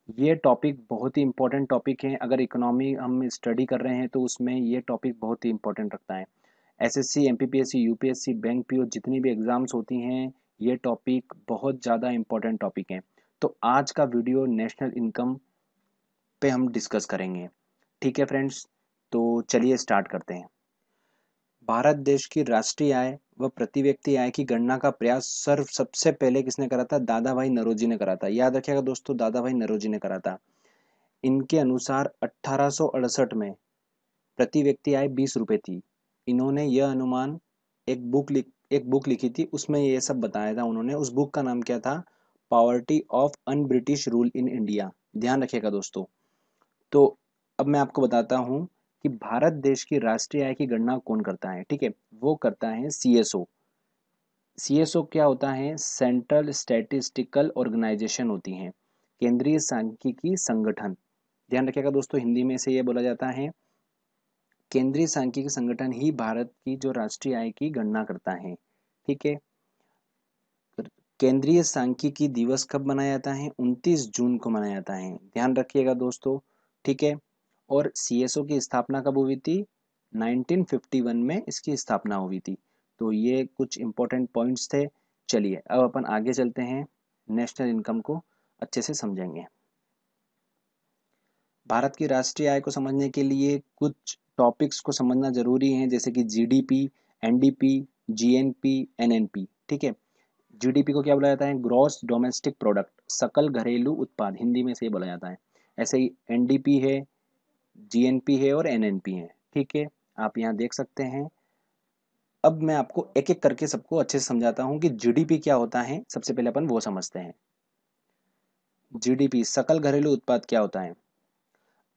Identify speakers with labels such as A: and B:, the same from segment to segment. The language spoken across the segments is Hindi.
A: ये टॉपिक बहुत ही इम्पोर्टेंट टॉपिक है। अगर इकोनॉमी हम स्टडी कर रहे हैं तो उसमें ये टॉपिक बहुत ही इम्पोर्टेंट रखता है। SSC, MPPSC, UPSC, bank PO जितनी भी एग्जाम्स होती हैं, ये टॉपिक बहुत ज़्यादा इम्पोर्टेंट टॉपिक है। तो आज का वीडियो नेशनल इनकम पे हम डिस्कस करेंगे। ठीक है फ्रेंड्स, तो चलिए स्टार्ट करते हैं। भारत देश की राष्ट्रीय आय व प्रति व्यक्ति आय की गणना का प्रयास सर्व सबसे पहले किसने करा था? दादा भाई नौरोजी ने करा था। याद रखिएगा दोस्तों, दादा भाई नौरोजी ने करा था। इनके अनुसार 1868 में प्रति व्यक्ति आय 20 रुपए थी। इन्होंने यह अनुमान एक बुक लिखी थी, उसमें ये सब बताया था उन्होंने। उस बुक का नाम क्या था? Poverty of un British rule in India. ध्यान रखिएगा दोस्तों। तो अब मैं आपको बताता हूँ कि भारत देश की राष्ट्रीय आय की गणना कौन करता है। ठीक है, वो करता है सीएसओ। सीएसओ क्या होता है? सेंट्रल स्टैटिस्टिकल ऑर्गेनाइजेशन होती है, केंद्रीय सांख्यिकी संगठन। ध्यान रखिएगा दोस्तों, हिंदी में से ये बोला जाता है केंद्रीय सांख्यिकी संगठन ही भारत की जो राष्ट्रीय आय की गणना करता है। ठीक है, केंद्रीय सांख्यिकी दिवस कब मनाया जाता है? 29 जून को मनाया जाता है। ध्यान रखिएगा दोस्तों। ठीक है, और सीएसओ की स्थापना कब हुई थी? 1951 में इसकी स्थापना हुई थी। तो ये कुछ इंपॉर्टेंट पॉइंट्स थे। चलिए अब अपन आगे चलते हैं, नेशनल इनकम को अच्छे से समझेंगे। भारत की राष्ट्रीय आय को समझने के लिए कुछ टॉपिक्स को समझना जरूरी है, जैसे कि जीडीपी, एनडीपी, जीएनपी, एनएनपी। ठीक है, जीडीपी को क्या बोला जाता है? ग्रॉस डोमेस्टिक प्रोडक्ट, सकल घरेलू उत्पाद, हिंदी में से ये बोला जाता है। ऐसे ही एनडीपी है, जीएनपी है और एनएनपी है। ठीक है, आप यहाँ देख सकते हैं। अब मैं आपको एक एक करके सबको अच्छे से समझाता हूँ कि जीडीपी क्या होता है। सबसे पहले अपन वो समझते हैं। जीडीपी, सकल घरेलू उत्पाद, क्या होता है?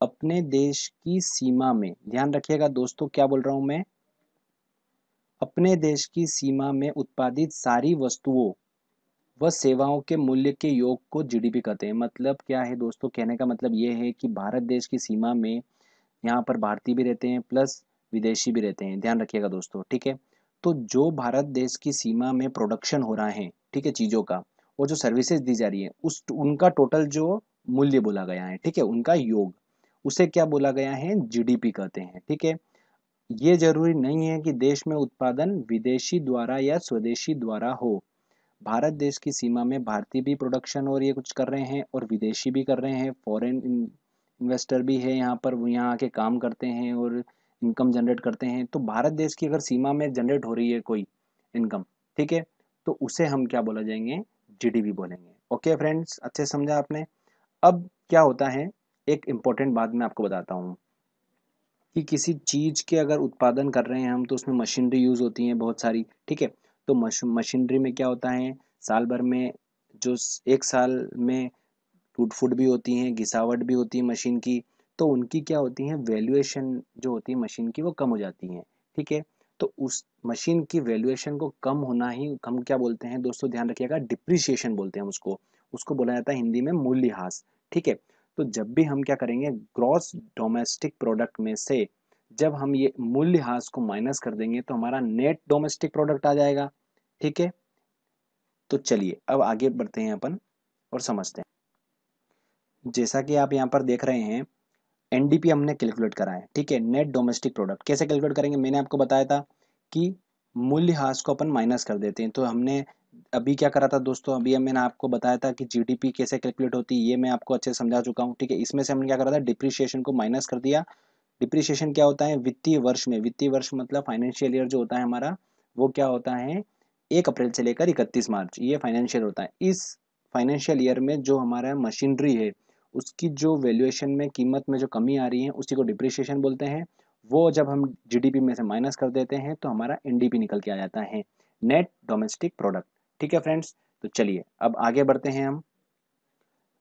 A: अपने देश की सीमा में, ध्यान रखिएगा दोस्तों, क्या बोल रहा हूं मैं? अपने देश की सीमा में उत्पादित सारी वस्तुओं व सेवाओं के मूल्य के योग को जीडीपी कहते हैं। मतलब क्या है दोस्तों? कहने का मतलब ये है कि भारत देश की सीमा में यहाँ पर भारतीय भी रहते हैं प्लस विदेशी भी रहते हैं। ध्यान रखिएगा दोस्तों। ठीक है, तो जो भारत देश की सीमा में प्रोडक्शन हो रहा है, ठीक है, चीजों का, और जो सर्विसेज दी जा रही है, उस उनका टोटल जो मूल्य बोला गया है, ठीक है, उनका योग, उसे क्या बोला गया है? जीडीपी कहते हैं। ठीक है, ये जरूरी नहीं है कि देश में उत्पादन विदेशी द्वारा या स्वदेशी द्वारा हो। भारत देश की सीमा में भारतीय भी प्रोडक्शन और ये कुछ कर रहे हैं और विदेशी भी कर रहे हैं। फॉरेन इन्वेस्टर भी है यहाँ पर, वो यहाँ आके काम करते हैं और इनकम जनरेट करते हैं। तो भारत देश की अगर सीमा में जनरेट हो रही है कोई इनकम, ठीक है, तो उसे हम क्या बोला जाएंगे? जीडीपी बोलेंगे। ओके फ्रेंड्स, अच्छे से समझा आपने। अब क्या होता है, एक इम्पोर्टेंट बात मैं आपको बताता हूँ कि किसी चीज के अगर उत्पादन कर रहे हैं हम, तो उसमें मशीनरी यूज होती है बहुत सारी। ठीक है, तो मशीनरी में क्या होता है, साल भर में जो एक साल में टूट फूट भी होती है, घिसावट भी होती है मशीन की, तो उनकी क्या होती है? वैल्यूएशन जो होती है मशीन की, वो कम हो जाती है। ठीक है, तो उस मशीन की वैल्यूएशन को कम होना ही हम क्या बोलते हैं दोस्तों? ध्यान रखिएगा, डिप्रिसिएशन बोलते हैं उसको। उसको बोला जाता है हिंदी में मूल्यह्रास। ठीक है, तो जब भी हम क्या करेंगे, ग्रॉस डोमेस्टिक प्रोडक्ट में से जब हम ये मूल्यह्रास को माइनस कर देंगे तो हमारा नेट डोमेस्टिक प्रोडक्ट आ जाएगा। ठीक है, तो चलिए अब आगे बढ़ते हैं अपन और समझते हैं। जैसा कि आप यहाँ पर देख रहे हैं, एनडीपी हमने कैलकुलेट करा है। ठीक है, नेट डोमेस्टिक प्रोडक्ट कैसे कैलकुलेट करेंगे? मैंने आपको बताया था कि मूल्यह्रास को अपन माइनस कर देते हैं। तो हमने अभी क्या करा था दोस्तों? अभी मैंने आपको बताया था कि जीडीपी कैसे कैलकुलेट होती है, ये मैं आपको अच्छे से समझा चुका हूँ। ठीक है, इसमें से हमने क्या करा था? डिप्रिशिएशन को माइनस कर दिया। डिप्रिशिएशन क्या होता है? वित्तीय वर्ष में, वित्तीय वर्ष मतलब फाइनेंशियल ईयर जो होता है हमारा, वो क्या होता है? 1 अप्रैल से लेकर 31 मार्च, ये फाइनेंशियल होता है। इस फाइनेंशियल ईयर में जो हमारा मशीनरी है, उसकी जो वैल्यूएशन में, कीमत में जो कमी आ रही है, उसी को डिप्रिशिएशन बोलते हैं। वो जब हम जीडीपी में से माइनस कर देते हैं तो हमारा एनडीपी निकल के आ जाता है, नेट डोमेस्टिक प्रोडक्ट। ठीक है फ्रेंड्स, तो चलिए अब आगे बढ़ते हैं हम।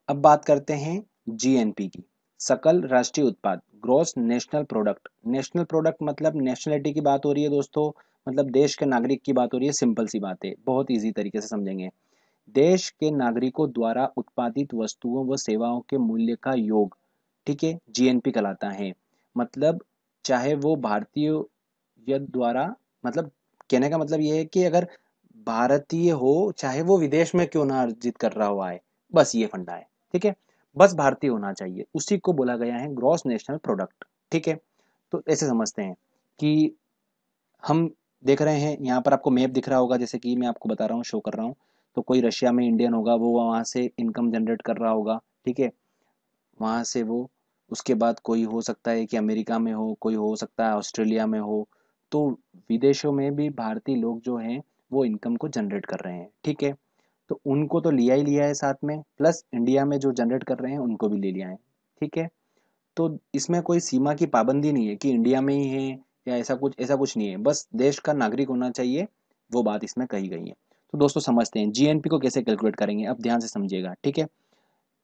A: अब बात करते हैं जीएनपी की, सकल राष्ट्रीय उत्पाद, gross national product. National product मतलब नेशनलिटी की बात हो रही है दोस्तों, मतलब देश के नागरिक की बात हो रही है। सिंपल सी बात है, बहुत इजी तरीके से समझेंगे। देश के नागरिकों द्वारा उत्पादित वस्तुओं व सेवाओं के मूल्य का योग, ठीक है, जीएनपी कहलाता है। मतलब चाहे वो भारतीय या द्वारा, मतलब कहने का मतलब ये है कि अगर भारतीय हो, चाहे वो विदेश में क्यों ना अर्जित कर रहा हुआ है, बस ये फंडा है। ठीक है, बस भारतीय होना चाहिए, उसी को बोला गया है ग्रॉस नेशनल प्रोडक्ट। ठीक है, तो ऐसे समझते हैं कि हम देख रहे हैं यहाँ पर आपको मैप दिख रहा होगा, जैसे कि मैं आपको बता रहा हूँ, शो कर रहा हूँ। तो कोई रशिया में इंडियन होगा, वो वहाँ से इनकम जनरेट कर रहा होगा। ठीक है, वहाँ से वो, उसके बाद कोई हो सकता है कि अमेरिका में हो, कोई हो सकता है ऑस्ट्रेलिया में हो। तो विदेशों में भी भारतीय लोग जो हैं वो इनकम को जनरेट कर रहे हैं। ठीक है, तो उनको तो लिया ही लिया है साथ में, प्लस इंडिया में जो जनरेट कर रहे हैं उनको भी ले लिया है। ठीक है, तो इसमें कोई सीमा की पाबंदी नहीं है कि इंडिया में ही है या ऐसा कुछ नहीं है, बस देश का नागरिक होना चाहिए, वो बात इसमें कही गई है। तो दोस्तों समझते हैं जीएनपी को कैसे कैलकुलेट करेंगे, अब ध्यान से समझिएगा। ठीक है,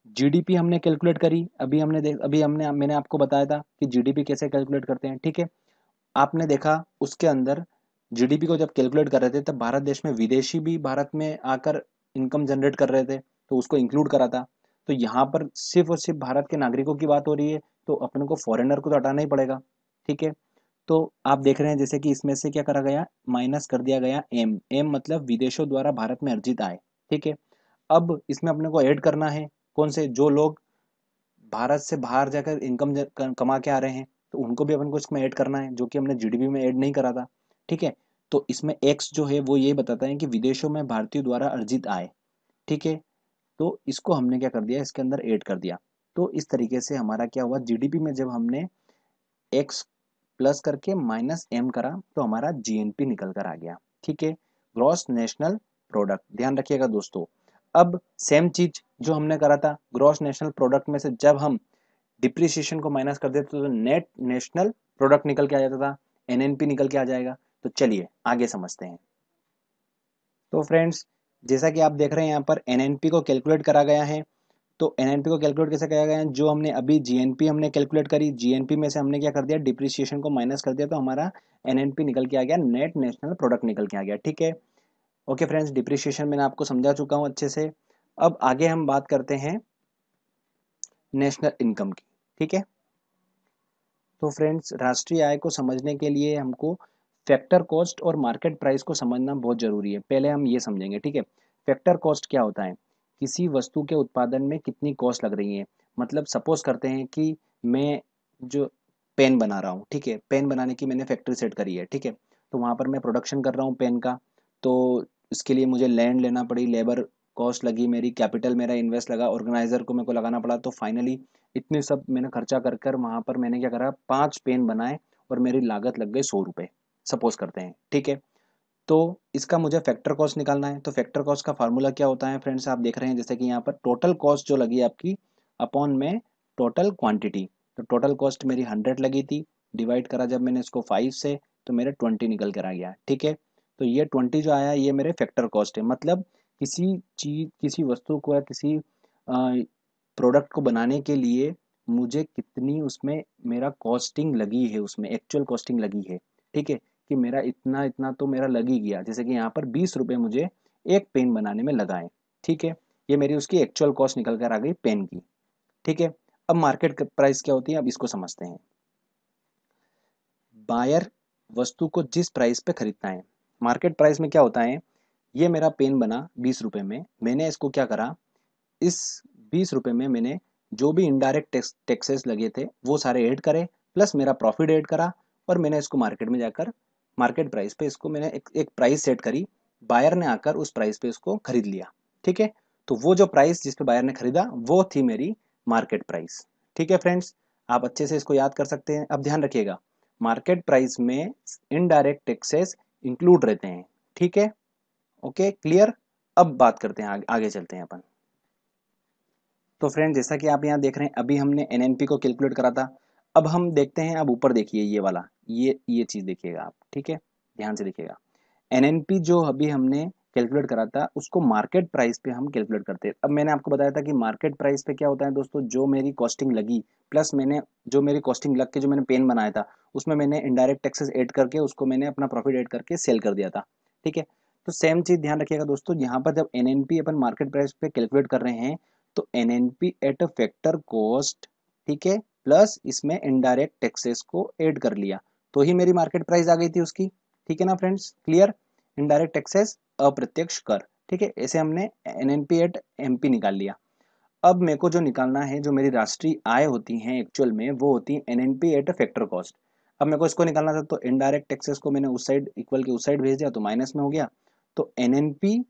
A: जीडीपी हमने कैलकुलेट करी, अभी हमने मैंने आपको बताया था कि जीडीपी कैसे कैलकुलेट करते हैं। ठीक है, आपने देखा उसके अंदर जीडीपी को जब कैलकुलेट कर रहे थे तब भारत देश में विदेशी भी भारत में आकर इनकम जनरेट कर रहे थे, तो उसको इंक्लूड करा था। तो यहाँ पर सिर्फ और सिर्फ भारत के नागरिकों की बात हो रही है, तो अपन को फॉरेनर को तो हटाना ही पड़ेगा। ठीक है, तो आप देख रहे हैं जैसे कि इसमें से क्या करा गया, माइनस कर दिया गया एम। एम मतलब विदेशों द्वारा भारत में अर्जित आय। ठीक है, अब इसमें अपने को ऐड करना है कौन से, जो लोग भारत से बाहर जाकर इनकम कमा के आ रहे हैं, तो उनको भी अपन को इसमें ऐड करना है, जो कि हमने जीडीपी में ऐड नहीं करा था। ठीक है, तो इसमें एक्स जो है वो ये बताता है कि विदेशों में भारतीयों द्वारा अर्जित आय। ठीक है, तो इसको हमने क्या कर दिया, इसके अंदर ऐड कर दिया। तो इस तरीके से हमारा क्या हुआ, जीडीपी में जब हमने एक्स प्लस करके माइनस एम करा तो हमारा जीएनपी निकल कर आ गया। ठीक है, ग्रॉस नेशनल प्रोडक्ट, ध्यान रखिएगा दोस्तों। अब सेम चीज जो हमने करा था, ग्रॉस नेशनल प्रोडक्ट में से जब हम डिप्रिसिएशन को माइनस कर देते तो नेट नेशनल प्रोडक्ट निकल के आ जाता था, एनएनपी निकल के आ जाएगा। तो चलिए आगे समझते हैं। तो फ्रेंड्स, जैसा कि आप देख रहे हैं यहाँ पर एनएनपी को कैलकुलेट करा गया है। तो एनएनपी को कैलकुलेट कैसे किया गया है, जो हमने अभी जीएनपी हमने कैलकुलेट करी, जीएनपी में से हमने क्या कर दिया, डिप्रिसिएशन को माइनस कर दिया, तो हमारा एनएनपी निकल के आ गया, नेट नेशनल प्रोडक्ट निकल के आ गया। ठीक है, ओके फ्रेंड्स, डिप्रिसिएशन मैंने आपको समझा चुका हूँ अच्छे से। अब आगे हम बात करते हैं नेशनल इनकम की। ठीक है, तो फ्रेंड्स, राष्ट्रीय आय को समझने के लिए हमको फैक्टर कॉस्ट और मार्केट प्राइस को समझना बहुत जरूरी है। पहले हम ये समझेंगे। ठीक है, फैक्टर कॉस्ट क्या होता है, किसी वस्तु के उत्पादन में कितनी कॉस्ट लग रही है। मतलब सपोज करते हैं कि मैं जो पेन बना रहा हूँ, ठीक है, पेन बनाने की मैंने फैक्ट्री सेट करी है। ठीक है, तो वहाँ पर मैं प्रोडक्शन कर रहा हूँ पेन का, तो इसके लिए मुझे लैंड लेना पड़ी, लेबर कॉस्ट लगी, मेरी कैपिटल मेरा इन्वेस्ट लगा, ऑर्गेनाइजर को मेरे को लगाना पड़ा। तो फाइनली इतने सब मैंने खर्चा कर कर वहाँ पर मैंने क्या करा, 5 पेन बनाए और मेरी लागत लग गई 100 रुपये, सपोज करते हैं। ठीक है, तो इसका मुझे फैक्टर कॉस्ट निकालना है। तो फैक्टर कॉस्ट का फार्मूला क्या होता है फ्रेंड्स, आप देख रहे हैं जैसे कि यहाँ पर टोटल कॉस्ट जो लगी आपकी अपॉन में टोटल क्वांटिटी। तो टोटल कॉस्ट मेरी 100 लगी थी, डिवाइड करा जब मैंने इसको 5 से, तो मेरे 20 निकल कर आ गया। ठीक है, तो ये 20 जो आया ये मेरे फैक्टर कॉस्ट है। मतलब किसी चीज, किसी वस्तु को या किसी प्रोडक्ट को बनाने के लिए मुझे कितनी उसमें मेरा कॉस्टिंग लगी है, उसमें एक्चुअल कॉस्टिंग लगी है। ठीक है, कि मेरा इतना इतना तो मेरा लग ही गया, जैसे कि यहाँ पर 20 रुपये मुझे एक पेन बनाने में लगाए। ठीक है, ये मेरी उसकी एक्चुअल कॉस्ट निकल कर आ गई पेन की। ठीक है, अब मार्केट प्राइस क्या होती है, अब इसको समझते हैं। बायर वस्तु को जिस प्राइस पे खरीदता है, मार्केट प्राइस में क्या होता है, ये मेरा पेन बना 20 रुपये में, मैंने इसको क्या करा, इस 20 रुपये में मैंने जो भी इनडायरेक्ट टैक्सेस लगे थे वो सारे ऐड करे, प्लस मेरा प्रॉफिट ऐड करा, और मैंने इसको मार्केट में जाकर मार्केट प्राइस पे इसको मैंने एक प्राइस सेट करी, बायर ने आकर उस प्राइस पे इसको खरीद लिया। ठीक है, तो वो जो प्राइस जिस पे बायर ने खरीदा वो थी मेरी मार्केट प्राइस। ठीक है फ्रेंड्स, आप अच्छे से इसको याद कर सकते हैं। अब ध्यान रखिएगा, मार्केट प्राइस में इनडायरेक्ट टैक्सेस इंक्लूड रहते हैं। ठीक है, ओके क्लियर। अब बात करते हैं, आगे चलते हैं अपन। तो फ्रेंड, जैसा कि आप यहाँ देख रहे हैं अभी हमने एनएनपी को कैलकुलेट करा था। अब हम देखते हैं, अब ऊपर देखिए ये वाला, ये चीज देखिएगा आप। ठीक है, ध्यान से देखिएगा, एनएनपी जो अभी हमने कैलकुलेट करा था उसको मार्केट प्राइस पे हम कैलकुलेट करते हैं। अब मैंने आपको बताया था कि मार्केट प्राइस पे क्या होता है दोस्तों, जो मेरी कॉस्टिंग लगी प्लस मैंने जो मेरी कॉस्टिंग लग के जो मैंने पेन बनाया था उसमें मैंने इनडायरेक्ट टैक्सेस ऐड करके उसको मैंने अपना प्रॉफिट ऐड करके सेल कर दिया था। ठीक है, तो सेम चीज ध्यान रखिएगा दोस्तों, यहाँ पर जब एनएनपी अपन मार्केट प्राइस पे कैलकुलेट कर रहे हैं तो NNP at a factor cost, ठीक है, प्लस इसमें इनडायरेक्ट टैक्सेस को ऐड कर लिया, तो ही मेरी मार्केट प्राइस आ गई थी उसकी। ठीक है ना फ्रेंड्स, क्लियर। इनडायरेक्ट टैक्सेस अप्रत्यक्ष कर। ठीक है, ऐसे हमने एनएनपी एट एमपी निकाल लिया। अब मेरे को जो निकालना है, जो मेरी राष्ट्रीय आय होती हैं एक्चुअल में, वो होती है एनएनपी एट फैक्टर कॉस्ट। अब मेरे को इसको निकालना था, तो इनडायरेक्ट टैक्सेस को मैंने उस साइड इक्वल के उस साइड भेज दिया, तो माइनस में हो गया। तो NNP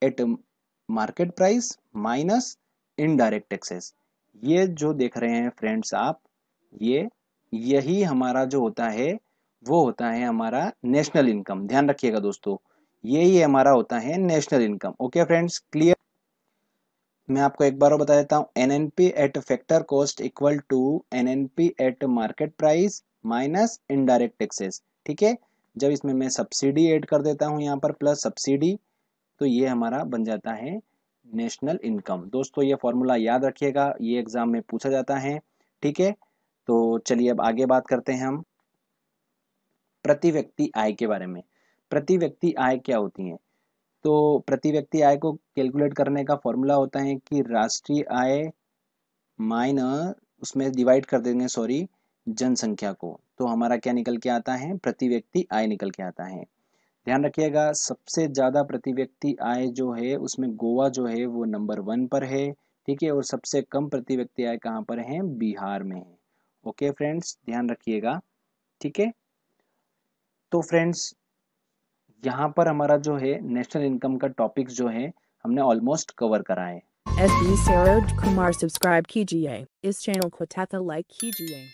A: at market price minus indirect taxes, ये जो देख रहे हैं फ्रेंड्स आप, ये यही हमारा जो होता है वो होता है हमारा नेशनल इनकम। ध्यान रखिएगा दोस्तों, यही हमारा होता है national income. Okay friends, clear? मैं आपको एक बार और बता देता हूँ, NNP at factor cost equal to NNP at market price minus indirect taxes. ठीक है, जब इसमें मैं सब्सिडी ऐड कर देता हूँ यहाँ पर प्लस सब्सिडी, तो ये हमारा बन जाता है नेशनल इनकम। दोस्तों ये फॉर्मूला याद रखिएगा, ये एग्जाम में पूछा जाता है। ठीक है, तो चलिए अब आगे बात करते हैं हम प्रति व्यक्ति आय के बारे में। प्रति व्यक्ति आय क्या होती है? तो प्रति व्यक्ति आय को कैलकुलेट करने का फॉर्मूला होता है कि राष्ट्रीय आय माइनस, उसमें डिवाइड कर देंगे सॉरी, जनसंख्या को, तो हमारा क्या निकल के आता है? प्रति व्यक्ति आय निकल के आता है। ध्यान रखिएगा, सबसे ज़्यादा प्रति व्यक्ति आय जो है उसमें गोवा जो है वो नंबर 1 पर है। ठीक है, और सबसे कम प्रति व्यक्ति आय कहाँ पर है? बिहार में है। ओके फ्रेंड्स, ध्यान रखिएगा। ठीक है, तो फ्रेंड्स यहाँ पर हमारा जो है नेशनल इनकम का टॉपिक्स जो है हमने ऑलमोस्ट कवर करा है।
B: SB Saroj Kumar सब्सक्राइब कीजिए, इस चैनल को तथा लाइक कीजिए।